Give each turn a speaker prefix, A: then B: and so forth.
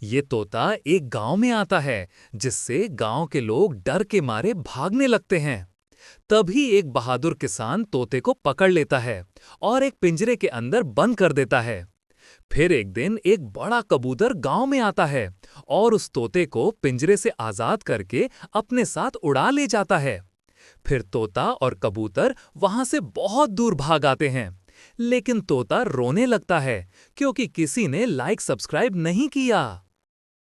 A: ये तोता एक गांव में आता है, जिससे गांव के लोग डर के मारे भागने लगते हैं। तभी एक बहादुर किसान तोते को पकड़ लेता है और एक पिंजरे के अंदर बंद कर देता है। फिर एक दिन एक बड़ा कबूतर गांव में आता है और उस तोते को पिंजरे से आजाद करके अपने साथ उड़ा ले जाता है। फिर तोता और कबूतर वहां से बहुत दूर भाग आते हैं, लेकिन तोता रोने लगता है क्योंकि किसी ने लाइक सब्सक्राइब नहीं किया।